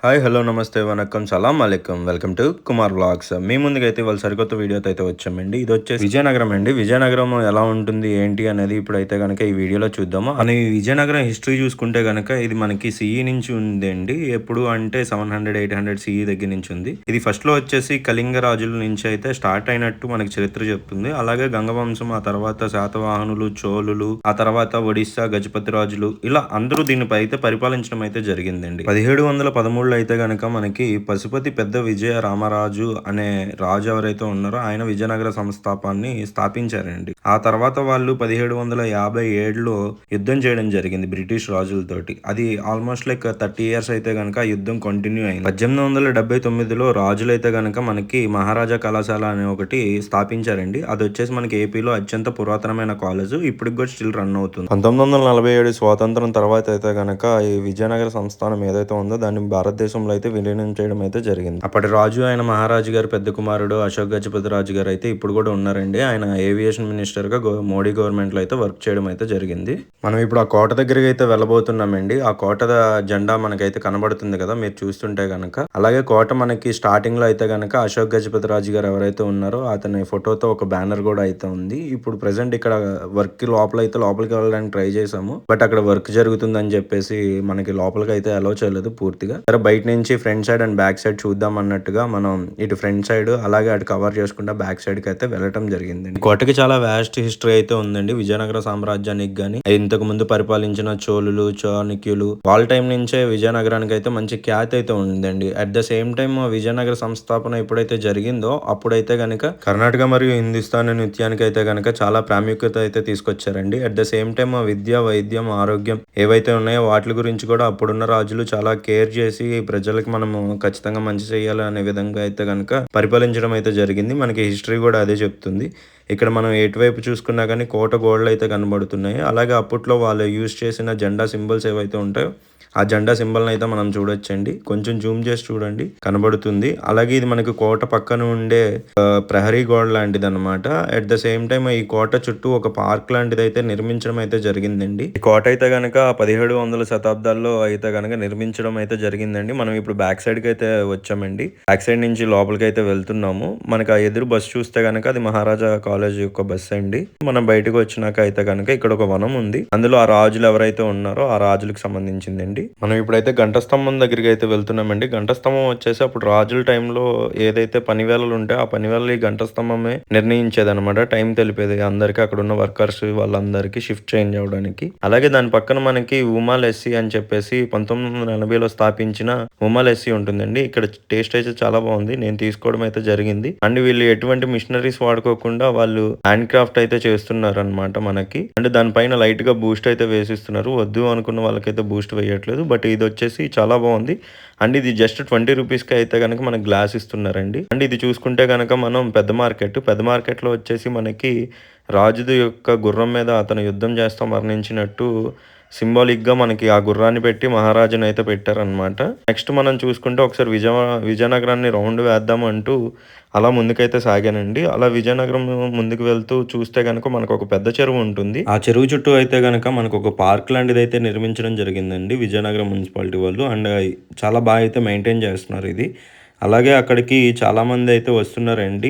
Hi, hello, నమస్తే, వనక్కం, సలాం అలైకుం. Welcome to Kumar vlogs. మీ ముందుకైతే ఇవాళ సరికొత్త వీడియోతో అయితే వచ్చామండి. ఇది వచ్చేసి విజయనగరం అండి. విజయనగరం ఎలా ఉంటుంది ఏంటి అనేది ఇప్పుడైతే కనుక ఈ వీడియోలో చూద్దాము. అని విజయనగరం హిస్టరీ చూసుకుంటే కనుక ఇది మనకి సిఈ నుంచి ఉందండి. ఎప్పుడు అంటే 700-800 సిఈ దగ్గర నుంచి ఉంది. ఇది ఫస్ట్ లో వచ్చేసి కళింగ రాజుల నుంచి అయితే స్టార్ట్ అయినట్టు మనకి చరిత్ర చెప్తుంది. అలాగే గంగవంశం, ఆ తర్వాత శాతవాహనులు, చోళులు, ఆ తర్వాత ఒడిస్సా గజపతి రాజులు, ఇలా అందరూ దీనిపై అయితే పరిపాలించడం అయితే జరిగిందండి. 1713 అయితే గనక మనకి పశుపతి పెద్ద విజయ రామరాజు అనే రాజు ఎవరైతే ఉన్నారో ఆయన విజయనగర సంస్థాపాన్ని స్థాపించారండి. ఆ తర్వాత వాళ్ళు 1757లో యుద్ధం చేయడం జరిగింది బ్రిటిష్ రాజులతోటి. అది ఆల్మోస్ట్ లైక్ 30 ఇయర్స్ అయితే గనక ఆ యుద్ధం కంటిన్యూ అయింది. 1879లో రాజులైతే గనక మనకి మహారాజా కళాశాల అనే ఒకటి స్థాపించారండి. అది వచ్చేసి మనకి ఏపీలో అత్యంత పురాతనమైన కాలేజ్. ఇప్పటికి కూడా స్టిల్ రన్ అవుతుంది. 1947 స్వాతంత్రం తర్వాత అయితే గనక ఈ విజయనగర సంస్థానం ఏదైతే ఉందో దాన్ని భారతదేశంలో అయితే విలీనం చేయడం అయితే జరిగింది. అప్పటి రాజు ఆయన మహారాజు గారు పెద్ద కుమారుడు అశోక్ గజపతి రాజు గారు అయితే ఇప్పుడు కూడా ఉన్నారండి. ఆయన ఏవియేషన్ మినిస్టర్ గా మోడీ గవర్నమెంట్ లో అయితే వర్క్ చేయడం అయితే జరిగింది. మనం ఇప్పుడు ఆ కోట దగ్గరికి అయితే వెళ్ళబోతున్నామండి. ఆ కోట జెండా మనకైతే కనబడుతుంది కదా మీరు చూస్తుంటే గనక. అలాగే కోట మనకి స్టార్టింగ్ లో అయితే గనక అశోక్ గజపతి రాజు గారు ఎవరైతే ఉన్నారో అతని ఫోటోతో ఒక బ్యానర్ కూడా అయితే ఉంది. ఇప్పుడు ప్రెసెంట్ ఇక్కడ వర్క్ లోపలికి వెళ్ళడానికి ట్రై చేసాము. బట్ అక్కడ వర్క్ జరుగుతుందని చెప్పేసి మనకి లోపలికి అయితే అలౌ చేయలేదు పూర్తిగా. సరే, బయట నుంచి front side and back side చూద్దాం అన్నట్టుగా మనం ఇటు ఫ్రంట్ సైడ్ అలాగే అటు కవర్ చేసుకుంటా బ్యాక్ సైడ్ కి అయితే వెళ్ళటం జరిగింది. కోటకి చాలా వ్యాస్ట్ హిస్టరీ అయితే ఉందండి. విజయనగర సామ్రాజ్యానికి గానీ ఇంతకు ముందు పరిపాలించిన చోళులు, చాణక్యులు వాళ్ళ టైం నుంచే విజయనగరానికి అయితే మంచి ఖ్యాతి అయితే ఉందండి. At the same time Vijayanagara సంస్థాపన ఎప్పుడైతే జరిగిందో అప్పుడైతే గనక కర్ణాటక మరియు హిందుస్థానీ నృత్యానికి అయితే గనక చాలా ప్రాముఖ్యత అయితే తీసుకొచ్చారండి. అట్ ద సేమ్ టైం విద్య, వైద్యం, ఆరోగ్యం ఏవైతే ఉన్నాయో వాటి గురించి కూడా అప్పుడున్న రాజులు చాలా కేర్ చేసి ప్రజలకు మనము ఖచ్చితంగా మంచి చేయాలి అనే విధంగా అయితే కనుక పరిపాలించడం అయితే జరిగింది. మనకి హిస్టరీ కూడా అదే చెప్తుంది. ఇక్కడ మనం ఎటువైపు చూసుకున్నా కానీ కోట గోడలు అయితే కనబడుతున్నాయి. అలాగే అప్పట్లో వాళ్ళు యూజ్ చేసిన జెండా సింబల్స్ ఏవైతే ఉంటాయో ఆ జెండా సింబల్ని అయితే మనం చూడొచ్చండి. కొంచెం జూమ్ చేసి చూడండి, కనబడుతుంది. అలాగే ఇది మనకి కోట పక్కన ఉండే ప్రహరీ గోడ లాంటిది అనమాట. అట్ ద సేమ్ టైం ఈ కోట చుట్టూ ఒక పార్క్ లాంటిది అయితే నిర్మించడం అయితే జరిగిందండి. ఈ కోట అయితే గనక 1700 శతాబ్దాల్లో అయితే గనక నిర్మించడం అయితే జరిగిందండి. మనం ఇప్పుడు బ్యాక్ సైడ్ కి అయితే వచ్చామండి. బ్యాక్ సైడ్ నుంచి లోపలికి అయితే వెళ్తున్నాము. మనకి ఆ ఎదురు బస్సు చూస్తే గనక అది మహారాజా కాలేజ్ యొక్క బస్సు అండి. మనం బయటకు వచ్చినాక అయితే గనక ఇక్కడ ఒక వనం ఉంది. అందులో ఆ రాజులు ఎవరైతే ఉన్నారో ఆ రాజులకు సంబంధించిందండి. మనం ఇప్పుడైతే గంట స్తంభం దగ్గరికి అయితే వెళ్తున్నామండి. గంట స్తంభం వచ్చేసి అప్పుడు రాజుల టైంలో ఏదైతే పనివేళలు ఉంటాయో ఆ పనివేళలు ఈ గంట స్తంభమే నిర్ణయించేది అనమాట. టైం తెలిపేది అందరికి, అక్కడ ఉన్న వర్కర్స్ వాళ్ళందరికీ షిఫ్ట్ చేంజ్ అవ్వడానికి. అలాగే దాని పక్కన మనకి ఉమాల్ ఎస్సీ అని చెప్పేసి 1980లో స్థాపించిన ఉమాల్ ఎస్సీ ఉంటుందండి. ఇక్కడ టేస్ట్ అయితే చాలా బాగుంది. నేను తీసుకోవడం అయితే జరిగింది. అండ్ వీళ్ళు ఎటువంటి మిషనరీస్ వాడుకోకుండా వాళ్ళు హ్యాండ్ క్రాఫ్ట్ అయితే చేస్తున్నారు అనమాట మనకి. అంటే దానిపైన లైట్ గా బూస్ట్ అయితే వేసిస్తున్నారు. వద్దు అనుకున్న వాళ్ళకైతే బూస్ట్ వేయట్లేదు. బట్ ఇది వచ్చేసి చాలా బాగుంది. అండ్ ఇది జస్ట్ 20 రూపీస్కి అయితే కనుక మనకి గ్లాస్ ఇస్తున్నారండి. అండ్ ఇది చూసుకుంటే కనుక మనం పెద్ద మార్కెట్లో వచ్చేసి మనకి రాజుది యొక్క గుర్రం మీద అతను యుద్ధం చేస్తూ మరణించినట్టు సింబాలిక్గా మనకి ఆ గుర్రాన్ని పెట్టి మహారాజుని అయితే పెట్టారనమాట. నెక్స్ట్ మనం చూసుకుంటే ఒకసారి విజయనగరాన్ని రౌండ్ వేద్దాం అంటూ అలా ముందుకైతే సాగానండి. అలా విజయనగరం ముందుకు వెళ్తూ చూస్తే కనుక మనకు ఒక పెద్ద చెరువు ఉంటుంది. ఆ చెరువు చుట్టూ అయితే కనుక మనకు ఒక పార్క్ లాంటిది అయితే నిర్మించడం జరిగిందండి విజయనగరం మున్సిపాలిటీ వాళ్ళు. అండ్ చాలా బాగా అయితే మెయింటైన్ చేస్తున్నారు ఇది. అలాగే అక్కడికి చాలా మంది అయితే వస్తున్నారండి.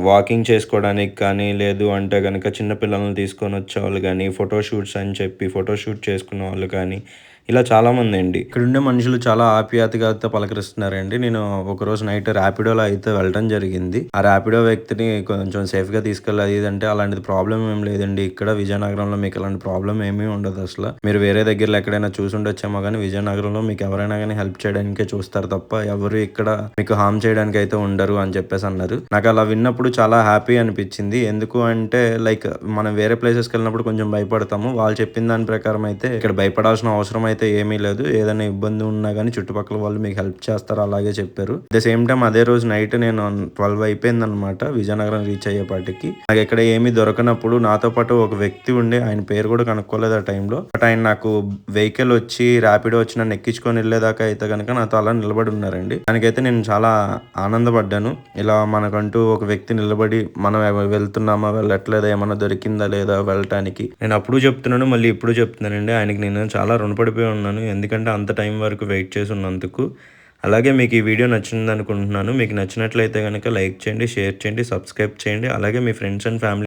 వాకింగ్ చేసుకోవడానికి కానీ, లేదు అంటే గనక చిన్న పిల్లల్ని తీసుకొని వచ్చేవాళ్ళు కానీ, ఫోటోషూట్స్ అని చెప్పి ఫోటోషూట్ చేసుకునే వాళ్ళు కానీ, ఇలా చాలా మంది అండి. ఇక్కడ ఉండే మనుషులు చాలా ఆప్యాయతగా అయితే పలకరిస్తున్నారండి. నేను ఒకరోజు నైట్ ర్యాపిడోలో అయితే వెళ్ళడం జరిగింది. ఆ ర్యాపిడో వ్యక్తిని కొంచెం సేఫ్ గా తీసుకెళ్ళాలి అంటే అలాంటిది ప్రాబ్లం ఏం లేదండి. ఇక్కడ విజయనగరంలో మీకు అలాంటి ప్రాబ్లం ఏమీ ఉండదు అసలు. మీరు వేరే దగ్గరలో ఎక్కడైనా చూసి ఉండొచ్చేమో కానీ విజయనగరంలో మీకు ఎవరైనా కానీ హెల్ప్ చేయడానికే చూస్తారు తప్ప ఎవరు ఇక్కడ మీకు హార్మ్ చేయడానికి అయితే ఉండరు అని చెప్పేసి అన్నారు. నాకు అలా విన్నప్పుడు చాలా హ్యాపీ అనిపించింది. ఎందుకు అంటే లైక్ మనం వేరే ప్లేసెస్కి వెళ్ళినప్పుడు కొంచెం భయపడతాము. వాళ్ళు చెప్పిన దాని ప్రకారం అయితే ఇక్కడ భయపడాల్సిన అవసరం అయితే ఏమీ లేదు. ఏదైనా ఇబ్బంది ఉన్నా కానీ చుట్టుపక్కల వాళ్ళు మీకు హెల్ప్ చేస్తారు అలాగే చెప్పారు. అట్ ద సేమ్ టైం అదే రోజు నైట్ నేను 12 అయిపోయింది అనమాట విజయనగరం రీచ్ అయ్యేపాటికి. నాకు ఇక్కడ ఏమీ దొరకనప్పుడు నాతో పాటు ఒక వ్యక్తి ఉండి ఆయన పేరు కూడా కనుక్కోలేదు ఆ టైంలో. బట్ ఆయన నాకు వెహికల్ వచ్చి ర్యాపిడో వచ్చి నన్ను ఎక్కించుకొని వెళ్ళేదాకా అయితే కనుక నాతో అలా నిలబడి ఉన్నారండి. దానికైతే నేను చాలా ఆనందపడ్డాను. ఇలా మనకంటూ ఒక వ్యక్తి నిలబడి మనం వెళ్తున్నామా వెళ్ళట్లేదా ఏమన్నా దొరికిందా లేదా వెళ్ళటానికి. నేను అప్పుడు చెప్తున్నాను మళ్ళీ ఇప్పుడు చెప్తున్నానండి. ఆయనకి నేను చాలా రుణపడిపోయి ఉన్నాను. ఎందుకంటే అంత టైం వరకు వెయిట్ చేసి ఉన్నందుకు. అలాగే మీకు ఈ వీడియో నచ్చింది అనుకుంటున్నాను. మీకు నచ్చినట్లయితే గనక లైక్ చేయండి, షేర్ చేయండి, సబ్స్క్రైబ్ చేయండి. అలాగే మీ ఫ్రెండ్స్ అండ్ ఫ్యామిలీ